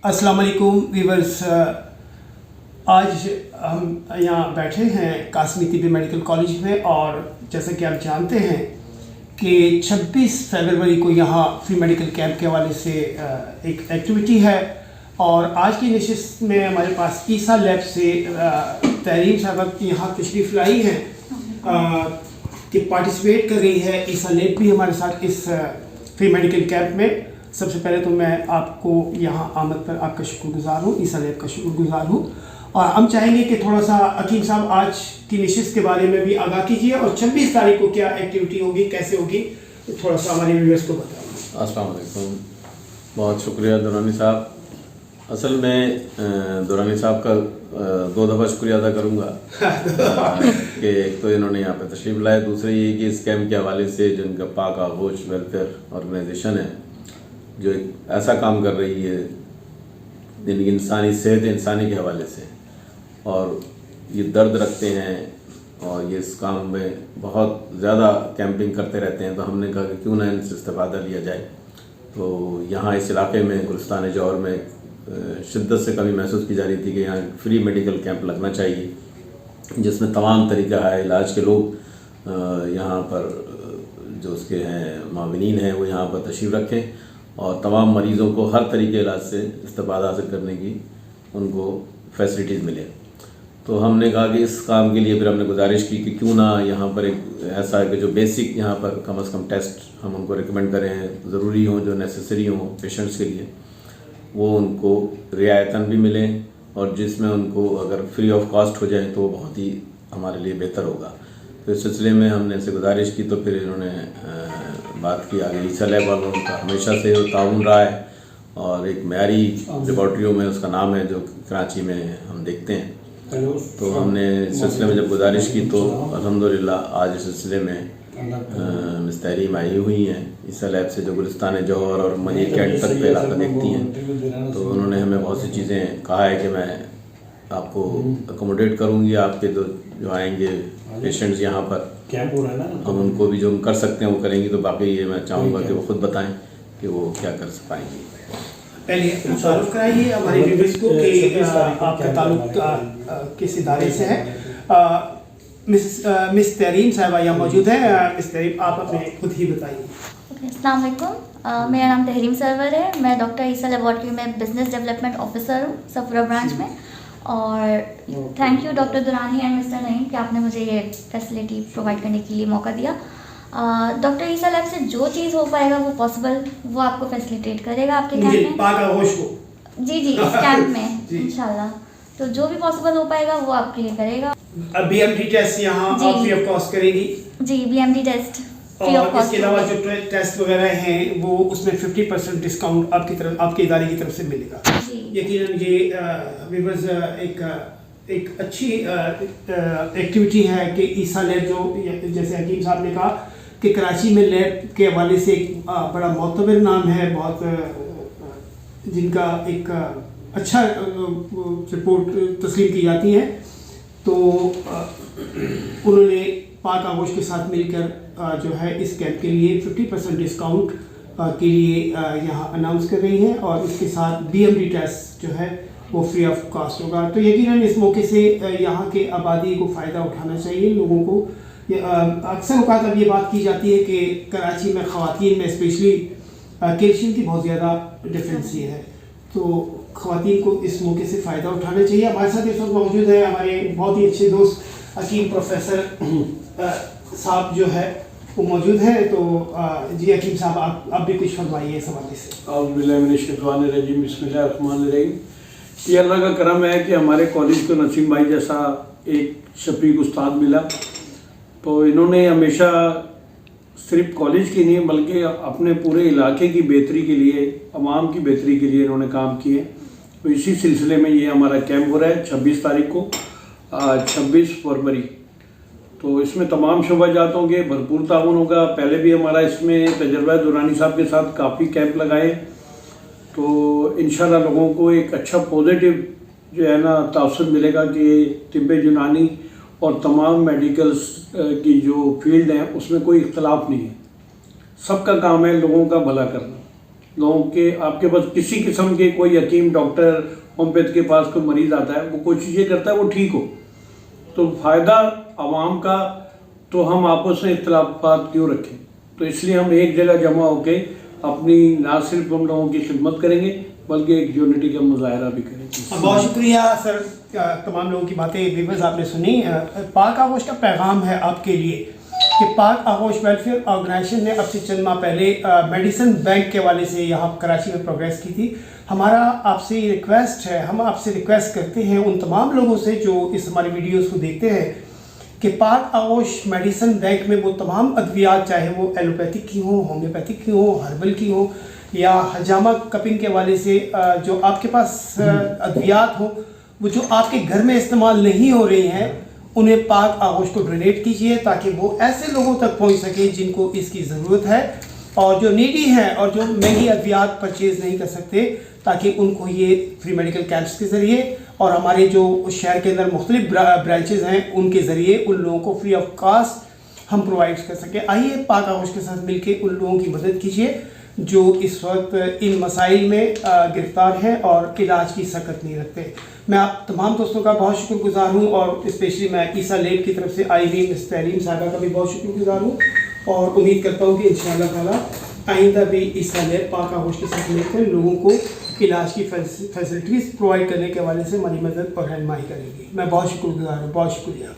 अस्सलाम वालेकुम व्यूअर्स, आज हम यहाँ बैठे हैं कासमी तिब्बी मेडिकल कॉलेज में और जैसा कि आप जानते हैं कि 26 फरवरी को यहाँ फ्री मेडिकल कैंप के हवाले से एक एक्टिविटी है और आज की नशिस्त में हमारे पास ईसा लैब से तहरीम साहब यहाँ तशरीफ़ लाई हैं कि पार्टिसिपेट कर रही है। ईसा लैब भी हमारे साथ इस फ्री मेडिकल कैंप में। सबसे पहले तो मैं आपको यहाँ आमद पर आपका शुक्रगुजार हूँ, ईसा लैब का शुक्रगुजार हूँ। और हम चाहेंगे कि थोड़ा सा हकीम साहब आज की नशिस्त के बारे में भी आगाह कीजिए और 26 तारीख को क्या एक्टिविटी होगी, कैसे होगी, तो थोड़ा सा हमारे व्यूअर्स को बताइए। अस्सलाम वालेकुम, बहुत शुक्रिया दुरानी साहब। असल में दुरानी साहब का 2 दफ़ा शुक्रिया अदा करूँगा कि एक तो इन्होंने यहाँ पे तशरीफ़ लाए, दूसरे ये कि इस कैम्प के हवाले से जो इनका पाक आगोश वेलफेयर ऑर्गेनाइजेशन है जो एक ऐसा काम कर रही है जिनकी इंसानी सेहत इंसानी के हवाले से, और ये दर्द रखते हैं और ये इस काम में बहुत ज़्यादा कैंपिंग करते रहते हैं, तो हमने कहा कि क्यों ना इनसे इस्तेफ़ादा लिया जाए। तो यहाँ इस इलाके में गुलिस्तान जौहर में शिद्दत से कमी महसूस की जा रही थी कि यहाँ फ्री मेडिकल कैंप लगना चाहिए जिसमें तमाम तरीक़ा है इलाज के लोग यहाँ पर जो उसके हैं माविनीन हैं वो यहाँ पर तशरीफ़ रखें और तमाम मरीज़ों को हर तरीके इलाज से इस्तेफ़ादा हासिल करने की उनको फैसिलिटीज़ मिले। तो हमने कहा कि इस काम के लिए फिर हमने गुजारिश की कि क्यों ना यहाँ पर एक ऐसा है कि जो बेसिक यहाँ पर कम से कम टेस्ट हम उनको रिकमेंड करें, ज़रूरी हों, जो नेसेसरी हों पेशेंट्स के लिए, वो उनको रियायतन भी मिलें और जिसमें उनको अगर फ्री ऑफ कॉस्ट हो जाए तो वो बहुत ही हमारे लिए बेहतर होगा। तो इस सिलसिले में हमने इनसे गुजारिश की तो फिर इन्होंने बात की आगे। ईसा लैब वालों का हमेशा से ताउन रहा है और एक मयारी लेबॉर्ट्रियों में उसका नाम है जो कराची में हम देखते हैं। तो हमने इस सिलसिले में जब गुजारिश की तो अल्हम्दुलिल्लाह आज इस सिलसिले में मिस तहरीम आई हुई हैं ईसा लैब से जो गुलिस्तान जौहर और मनी कैंट तक पे इलाका देखती हैं। तो उन्होंने हमें बहुत सी चीज़ें कहा है कि मैं आपको अकोमोडेट करूँगी, आपके जो आएंगे पेशेंट्स यहाँ पर कैंप हो रहा है ना, हम उनको भी जो कर सकते हैं वो करेंगी। तो बाकी ये मैं चाहूँगा कि वो खुद बताएं कि वो क्या कर पाएंगी। पहले तारुफ कराइए हमारे व्यूअर्स को कि आपका ताल्लुक किस इदारे से है। मिस तहरीम साहबा यहाँ मौजूद है। मिस तहरीम, आप अपने खुद ही बताइए। अस्सलाम वालेकुम, मेरा नाम तहरीम सरवर है। मैं डॉक्टर ईसा लेबॉर्ट्री में बिज़नेस डेवलपमेंट ऑफिसर हूँ सफरा ब्रांच में। और thank you doctor Durrani and mister Naeem कि आपने मुझे ये फैसिलिटी प्रोवाइड करने के लिए मौका दिया। डॉक्टर ईसा लैब से जो चीज़ हो पाएगा वो पॉसिबल वो आपको फैसिलिटेट करेगा आपके कैंप में। पाक आगोश को जी इस कैंप में इंशाल्लाह तो जो भी पॉसिबल हो पाएगा वो आपके लिए करेगा। बीएमडी टेस्ट यहाँ आप फ्री ऑफ कॉस्ट करेंगी? जी, बीएमडी टेस्ट फ्री ऑफ और कॉस्ट। इसके अलावा जो टेस्ट वगैरह हैं वो उसमें 50% डिस्काउंट आपके इदारे की तरफ से मिलेगा। यकीनन ये व्यूअर्स एक अच्छी एक्टिविटी है कि ईसा लैब जो जैसे हकीम साहब ने कहा कि कराची में लैब के हवाले से एक बड़ा मोतबर नाम है, बहुत जिनका एक अच्छा रिपोर्ट तस्लीम की जाती है। तो उन्होंने पाक आगोश के साथ मिलकर जो है इस कैंप के लिए 50% डिस्काउंट के लिए यहाँ अनाउंस कर रही हैं और इसके साथ बीएमडी टेस्ट जो है वो फ्री ऑफ कॉस्ट होगा। तो यकीनन इस मौके से यहाँ के आबादी को फ़ायदा उठाना चाहिए लोगों को। अक्सर औक़ात अब ये बात की जाती है कि कराची में ख़वातीन में स्पेशली कैल्शियम की बहुत ज़्यादा डिफिशेंसी है, तो ख़वातीन को इस मौके से फ़ायदा उठाना चाहिए। हमारे साथ इस वक्त मौजूद है हमारे बहुत ही अच्छे दोस्त हकीम प्रोफेसर साहब जो है वो मौजूद है। तो जी हकीम साहब आप भी कुछ फरमाइए इस हवाले से। बिस्मिल्लाहिर्रहमानिर्रहीम। ये अल्लाह का करम है कि हमारे कॉलेज को नसीम भाई जैसा एक शफीक उस्ताद मिला। तो इन्होंने हमेशा सिर्फ कॉलेज की नहीं बल्कि अपने पूरे इलाके की बेहतरी के लिए, अवाम की बेहतरी के लिए इन्होंने काम किए। तो इसी सिलसिले में ये हमारा कैंप हो रहा है 26 तारीख को 26 फरवरी। तो इसमें तमाम शोबाजातों के भरपूर ताउन होगा। पहले भी हमारा इसमें तजर्बा दुरानी साहब के साथ काफ़ी कैंप लगाए, तो इंशाल्लाह लोगों को एक अच्छा पॉजिटिव जो है ना तासुर मिलेगा कि तिब्बे यूनानी और तमाम मेडिकल्स की जो फील्ड है उसमें कोई इख्तलाफ नहीं है। सबका काम है लोगों का भला करना। गांव के आपके पास किसी किस्म के कोई हकीम डॉक्टर होम्योपैथ के पास कोई मरीज आता है, वो कोशिश ये करता है वो ठीक हो, तो फ़ायदा आवाम का, तो हम आपस में इख्तलाफात क्यों रखें। तो इसलिए हम एक जगह जमा होकर अपनी ना सिर्फ हम लोगों की खिदमत करेंगे बल्कि एक यूनिटी का मुजाहरा भी करेंगे। बहुत शुक्रिया सर, तमाम लोगों की बातें व्यूअर्स आपने सुनी। पाक आगोश का पैगाम है आपके लिए कि पाक आगोश वेलफेयर ऑर्गेनाइजेशन ने अब से चंद माह पहले मेडिसिन बैंक के वाले से यहाँ कराची में प्रोग्रेस की थी। हमारा आपसे रिक्वेस्ट है, हम आपसे रिक्वेस्ट करते हैं उन तमाम लोगों से जो इस हमारी वीडियोस को देखते हैं कि पाक आगोश मेडिसिन बैंक में वो तमाम अद्वियात, चाहे वो एलोपैथिक की हो, होम्योपैथिक की हो, हर्बल की हो या हजामा कपिंग के वाले से जो आपके पास अद्वियात हो, वो जो आपके घर में इस्तेमाल नहीं हो रही हैं, उन्हें पाक आगोश को डोनेट कीजिए ताकि वो ऐसे लोगों तक पहुंच सके जिनको इसकी ज़रूरत है और जो नीडी हैं और जो महंगी अद्वियात परचेज़ नहीं कर सकते, ताकि उनको ये फ्री मेडिकल कैंप्स के ज़रिए और हमारे जो शहर के अंदर मुख्तलिफ ब्रांचेज़ हैं उनके ज़रिए उन लोगों को फ्री ऑफ कास्ट हम प्रोवाइड कर सकें। आइए पाक आगोश के साथ मिलकर उन लोगों की मदद कीजिए जो इस वक्त इन मसाइल में गिरफ्तार हैं और इलाज की सकत नहीं रखते। मैं आप तमाम दोस्तों का बहुत शुक्रगुजार हूँ और स्पेशली मैं ईसा लैब की तरफ से आई हुई मिस तहरीम साहबा का भी बहुत शुक्रगुजार हूँ और उम्मीद करता हूँ कि इंशाअल्लाह ताला आइंदा भी ईसा लैब पाक आगोश के साथ मिलकर लोगों को इलाज की फैसिलिटीज़ प्रोवाइड करने के हवाले से हमारी मदद और रहनुमाई करेगी। मैं बहुत शुक्रगुजार हूँ, बहुत शुक्रिया।